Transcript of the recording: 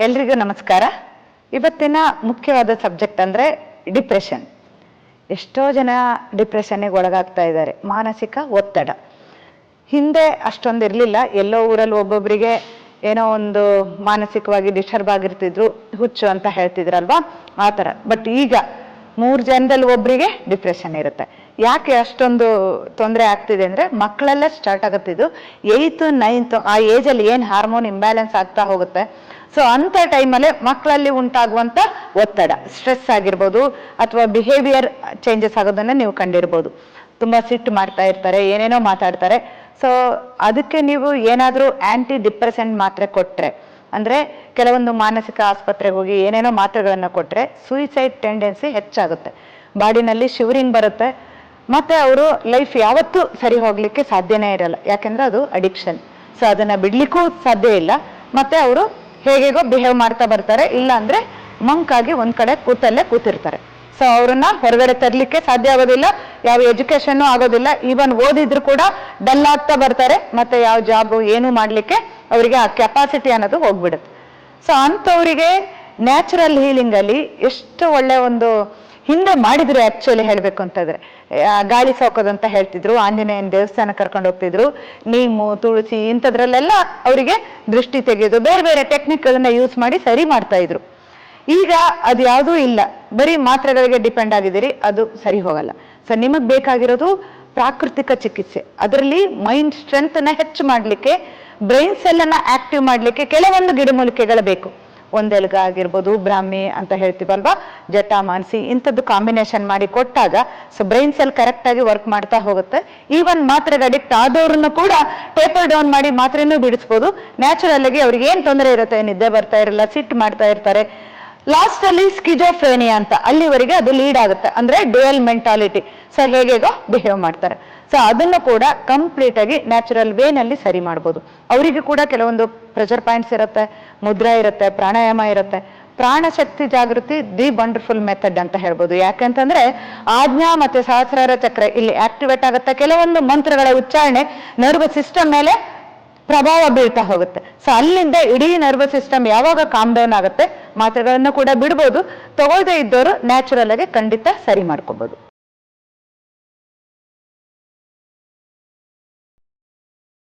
ಎಲ್ರಿಗೂ ನಮಸ್ಕಾರ. ಇವತ್ತಿನ ಮುಖ್ಯವಾದ ಸಬ್ಜೆಕ್ಟ್ ಅಂದರೆ ಡಿಪ್ರೆಷನ್. ಎಷ್ಟೋ ಜನ ಡಿಪ್ರೆಷನ್ಗೆ ಒಳಗಾಗ್ತಾ ಇದ್ದಾರೆ. ಮಾನಸಿಕ ಒತ್ತಡ ಹಿಂದೆ ಅಷ್ಟೊಂದು ಇರಲಿಲ್ಲ. ಎಲ್ಲೋ ಊರಲ್ಲಿ ಒಬ್ಬೊಬ್ಬರಿಗೆ ಏನೋ ಒಂದು ಮಾನಸಿಕವಾಗಿ ಡಿಸ್ಟರ್ಬ್ ಆಗಿರ್ತಿದ್ರು, ಹುಚ್ಚು ಅಂತ ಹೇಳ್ತಿದ್ರಲ್ವಾ, ಆ ಥರ. ಬಟ್ ಈಗ 3 ಜನದಲ್ಲಿ ಒಬ್ಬರಿಗೆ ಡಿಪ್ರೆಷನ್ ಇರುತ್ತೆ. ಯಾಕೆ ಅಷ್ಟೊಂದು ತೊಂದರೆ ಆಗ್ತಿದೆ ಅಂದರೆ ಮಕ್ಕಳಲ್ಲೇ ಸ್ಟಾರ್ಟ್ ಆಗುತ್ತಿದ್ದು. 8th 9th ಆ ಏಜಲ್ಲಿ ಏನು ಹಾರ್ಮೋನ್ ಇಂಬ್ಯಾಲೆನ್ಸ್ ಆಗ್ತಾ ಹೋಗುತ್ತೆ. ಸೊ ಅಂಥ ಟೈಮಲ್ಲೇ ಮಕ್ಕಳಲ್ಲಿ ಉಂಟಾಗುವಂಥ ಒತ್ತಡ, ಸ್ಟ್ರೆಸ್ ಆಗಿರ್ಬೋದು ಅಥವಾ ಬಿಹೇವಿಯರ್ ಚೇಂಜಸ್ ಆಗೋದನ್ನು ನೀವು ಕಂಡಿರ್ಬೋದು. ತುಂಬ ಸಿಟ್ಟು ಮಾಡ್ತಾ ಇರ್ತಾರೆ, ಏನೇನೋ ಮಾತಾಡ್ತಾರೆ. ಸೊ ಅದಕ್ಕೆ ನೀವು ಏನಾದರೂ ಆ್ಯಂಟಿ ಡಿಪ್ರೆಸೆಂಟ್ ಮಾತ್ರೆ ಕೊಟ್ಟರೆ, ಅಂದರೆ ಕೆಲವೊಂದು ಮಾನಸಿಕ ಆಸ್ಪತ್ರೆಗೆ ಹೋಗಿ ಏನೇನೋ ಮಾತ್ರೆಗಳನ್ನು ಕೊಟ್ಟರೆ ಸೂಯಿಸೈಡ್ ಟೆಂಡೆನ್ಸಿ ಹೆಚ್ಚಾಗುತ್ತೆ. ಬಾಡಿನಲ್ಲಿ ಶಿವರಿಂಗ್ ಬರುತ್ತೆ, ಮತ್ತು ಅವರು ಲೈಫ್ ಯಾವತ್ತೂ ಸರಿ ಹೋಗಲಿಕ್ಕೆ ಸಾಧ್ಯನೇ ಇರಲ್ಲ. ಯಾಕೆಂದರೆ ಅದು ಅಡಿಕ್ಷನ್. ಸೊ ಅದನ್ನು ಬಿಡಲಿಕ್ಕೂ ಸಾಧ್ಯ ಇಲ್ಲ. ಮತ್ತು ಅವರು ಹೇಗೇಗೋ ಬಿಹೇವ್ ಮಾಡ್ತಾ ಬರ್ತಾರೆ, ಇಲ್ಲ ಅಂದರೆ ಮಂಕಾಗಿ ಒಂದು ಕಡೆ ಕೂತಿರ್ತಾರೆ. ಸೊ ಅವ್ರನ್ನ ಹೊರಗಡೆ ತರಲಿಕ್ಕೆ ಸಾಧ್ಯ ಆಗೋದಿಲ್ಲ, ಯಾವ ಎಜುಕೇಷನ್ನು ಆಗೋದಿಲ್ಲ. ಈವನ್ ಓದಿದ್ರು ಕೂಡ ಡಲ್ ಆಗ್ತಾ ಬರ್ತಾರೆ, ಮತ್ತು ಯಾವ ಜಾಬು ಏನೂ ಮಾಡಲಿಕ್ಕೆ ಅವರಿಗೆ ಆ ಕೆಪಾಸಿಟಿ ಅನ್ನೋದು ಹೋಗ್ಬಿಡುತ್ತೆ. ಸೊ ಅಂಥವರಿಗೆ ನ್ಯಾಚುರಲ್ ಹೀಲಿಂಗಲ್ಲಿ ಎಷ್ಟು ಒಳ್ಳೆ ಒಂದು ಹಿಂದೆ ಮಾಡಿದ್ರು. ಆ್ಯಕ್ಚುಲಿ ಹೇಳಬೇಕು ಅಂತಂದರೆ ಗಾಳಿ ಸೋಕೋದಂತ ಹೇಳ್ತಿದ್ರು, ಆಂಜನೇಯನ ದೇವಸ್ಥಾನ ಕರ್ಕೊಂಡು ಹೋಗ್ತಿದ್ರು, ನೀಮು ತುಳಸಿ ಇಂಥದ್ರಲ್ಲೆಲ್ಲ ಅವರಿಗೆ ದೃಷ್ಟಿ ತೆಗೆಯೋದು, ಬೇರೆ ಬೇರೆ ಟೆಕ್ನಿಕ್ಗಳನ್ನ ಯೂಸ್ ಮಾಡಿ ಸರಿ ಮಾಡ್ತಾ ಇದ್ರು. ಈಗ ಅದು ಯಾವುದೂ ಇಲ್ಲ, ಬರೀ ಮಾತ್ರೆಗಳಿಗೆ ಡಿಪೆಂಡ್ ಆಗಿದ್ದೀರಿ, ಅದು ಸರಿ ಹೋಗಲ್ಲ. ಸೊ ನಿಮಗೆ ಬೇಕಾಗಿರೋದು ಪ್ರಾಕೃತಿಕ ಚಿಕಿತ್ಸೆ. ಅದರಲ್ಲಿ ಮೈಂಡ್ ಸ್ಟ್ರೆಂತ್ನ ಹೆಚ್ಚು ಮಾಡಲಿಕ್ಕೆ, ಬ್ರೈನ್ ಸೆಲ್ಲನ್ನು ಆಕ್ಟಿವ್ ಮಾಡಲಿಕ್ಕೆ ಕೆಲವೊಂದು ಗಿಡಮೂಲಿಕೆಗಳು ಬೇಕು. ಒಂದೆಲ್ಗ ಆಗಿರ್ಬೋದು, ಬ್ರಾಹ್ಮಿ ಅಂತ ಹೇಳ್ತೀವಲ್ವಾ, ಜಟಾಮಾನಸಿ, ಇಂಥದ್ದು ಕಾಂಬಿನೇಷನ್ ಮಾಡಿ ಕೊಟ್ಟಾಗ ಸೊ ಬ್ರೈನ್ ಸೆಲ್ ಕರೆಕ್ಟಾಗಿ ವರ್ಕ್ ಮಾಡ್ತಾ ಹೋಗುತ್ತೆ. ಈವನ್ ಮಾತ್ರೆಗೆ ಅಡಿಕ್ಟ್ ಆದವ್ರನ್ನು ಕೂಡ ಟೇಪರ್ ಡೌನ್ ಮಾಡಿ ಮಾತ್ರೆನೂ ಬಿಡಿಸ್ಬೋದು. ನ್ಯಾಚುರಲ್ ಆಗಿ ಅವ್ರಿಗೆ ಏನು ತೊಂದರೆ ಇರುತ್ತೆ, ನಿದ್ದೆ ಬರ್ತಾ ಇರಲ್ಲ, ಸಿಟ್ಟು ಮಾಡ್ತಾ ಇರ್ತಾರೆ. ಲಾಸ್ಟ್ ಅಲ್ಲಿ ಸ್ಕಿಜೋಫ್ರೇನಿಯಾ ಅಂತ, ಅಲ್ಲಿವರೆಗೆ ಅದು ಲೀಡ್ ಆಗುತ್ತೆ. ಅಂದ್ರೆ ಡ್ಯುಯಲ್ ಮೆಂಟಾಲಿಟಿ, ಸೊ ಹೇಗೇಗೋ ಬಿಹೇವ್ ಮಾಡ್ತಾರೆ. ಸೊ ಅದನ್ನು ಕೂಡ ಕಂಪ್ಲೀಟ್ ಆಗಿ ನ್ಯಾಚುರಲ್ ವೇನಲ್ಲಿ ಸರಿ ಮಾಡ್ಬೋದು. ಅವರಿಗೆ ಕೂಡ ಕೆಲವೊಂದು ಪ್ರೆಷರ್ ಪಾಯಿಂಟ್ಸ್ ಇರುತ್ತೆ, ಮುದ್ರಾ ಇರುತ್ತೆ, ಪ್ರಾಣಾಯಾಮ ಇರುತ್ತೆ. ಪ್ರಾಣಶಕ್ತಿ ಜಾಗೃತಿ ದಿ ವಂಡರ್ಫುಲ್ ಮೆಥಡ್ ಅಂತ ಹೇಳ್ಬೋದು. ಯಾಕಂತಂದ್ರೆ ಆಜ್ಞಾ ಮತ್ತೆ ಸಹಸ್ರಾರ ಚಕ್ರ ಇಲ್ಲಿ ಆಕ್ಟಿವೇಟ್ ಆಗುತ್ತೆ. ಕೆಲವೊಂದು ಮಂತ್ರಗಳ ಉಚ್ಚಾರಣೆ ನರ್ವಸ್ ಸಿಸ್ಟಮ್ ಮೇಲೆ ಪ್ರಭಾವ ಬೀಳ್ತಾ ಹೋಗುತ್ತೆ. ಸೊ ಅಲ್ಲಿಂದ ಇಡೀ ನರ್ವಸ್ ಸಿಸ್ಟಮ್ ಯಾವಾಗ ಕಾಮ್ ಡೌನ್ ಆಗುತ್ತೆ, ಮಾತ್ರೆಗಳನ್ನು ಕೂಡ ಬಿಡ್ಬೋದು. ತಗೊಳ್ದೇ ಇದ್ದವರು ನ್ಯಾಚುರಲ್ ಆಗಿ ಖಂಡಿತ ಸರಿ ಮಾಡ್ಕೋಬಹುದು.